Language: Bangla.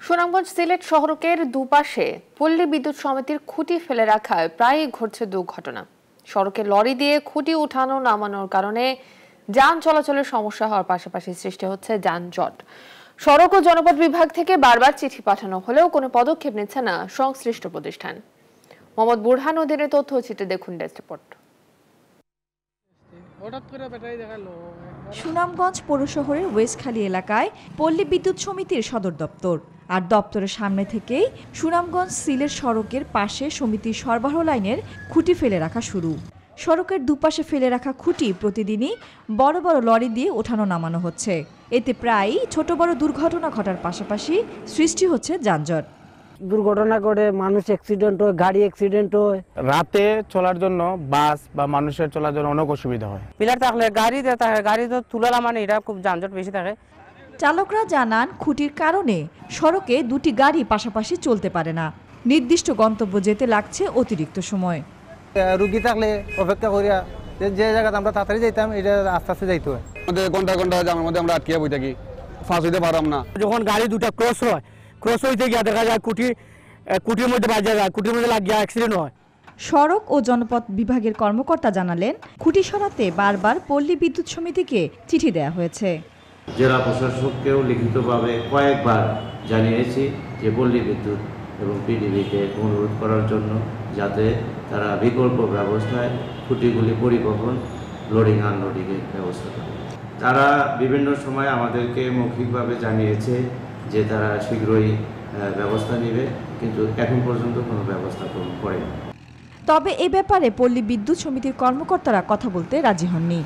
সুনামগঞ্জ সিলেট সড়কের দুপাশে পল্লী বিদ্যুৎ সমিতির খুঁটি ফেলে রাখায় প্রায়ই ঘটছে দুর্ঘটনা। সড়কে লরি দিয়ে খুঁটি উঠানো নামানোর কারণে যান চলাচলের সমস্যা হওয়ার পাশাপাশি সৃষ্টি হচ্ছে যানজট। সড়ক ও জনপথ বিভাগ থেকে বারবার চিঠি পাঠানো হলেও কোনো পদক্ষেপ নিচ্ছে না সংশ্লিষ্ট প্রতিষ্ঠান। মোহাম্মদ বুরহান উদ্দিনের তথ্যচিত্রে দেখুন ডেস্ক রিপোর্ট। সুনামগঞ্জ পৌর শহরের ওয়েস্টখালী এলাকায় পল্লী বিদ্যুৎ সমিতির সদর দপ্তর, আর দপ্তরের সামনে থেকেই সুনামগঞ্জ সিলেট সড়কের পাশে সমিতির সরবরাহ লাইনের খুঁটি ফেলে রাখা শুরু। সড়কের দুপাশে ফেলে রাখা খুঁটি প্রতিদিনই বড় বড় লরি দিয়ে ওঠানো নামানো হচ্ছে। এতে প্রায়ই ছোট বড় দুর্ঘটনা ঘটার পাশাপাশি সৃষ্টি হচ্ছে যানজট। দুর্ঘটনা করে মানুষ অ্যাক্সিডেন্ট হয়, গাড়ি অ্যাক্সিডেন্ট হয়। রাতে চলার জন্য বাস বা মানুষের চলার জন্য অনেক অসুবিধা হয়। পিলার থাকলে গাড়ি তো তুলালা মানে এটা খুব যানজট বেশি থাকে। চালকরা জানান খুঁটির কারণে সড়কে দুটি গাড়ি পাশাপাশি চলতে পারে না। নির্দিষ্ট গন্তব্য যেতে লাগছে অতিরিক্ত সময়। রুগী থাকলে অপেক্ষা করিয়া যে জায়গাতে আমরা তাড়াতাড়ি যাইতাম এটা আস্তে আস্তে যাইতে হয়। আমাদের ঘন্টা ঘন্টা জামের মধ্যে আমরা আটকে বই থাকি, ফাঁস হইতে পারলাম না। যখন গাড়ি দুটা ক্রস হইতে গিয়ে দেখা যায় খুঁটির মধ্যে বাজে যায়, খুঁটির মধ্যে লাগিয়ে অ্যাক্সিডেন্ট হয়। সড়ক ও জনপথ বিভাগের কর্মকর্তা জানালেন, খুঁটি সরাতে বারবার পল্লী বিদ্যুৎ সমিতিকে চিঠি দেওয়া হয়েছে। জেলা প্রশাসককেও লিখিতভাবে কয়েকবার জানিয়েছি যে পল্লী বিদ্যুৎ এবং পিডিবিকে অনুরোধ করার জন্য যাতে তারা বিকল্প ব্যবস্থায় খুঁটিগুলি পরিবহন, লোডিং আনলোডিংয়ের ব্যবস্থা করে। তারা বিভিন্ন সময় আমাদেরকে মৌখিকভাবে জানিয়েছে যে তারা শীঘ্রই ব্যবস্থা নেবে, কিন্তু এখন পর্যন্ত কোনো ব্যবস্থা করেনি। তবে এ ব্যাপারে পল্লী বিদ্যুৎ সমিতির কর্মকর্তারা কথা বলতে রাজি হননি।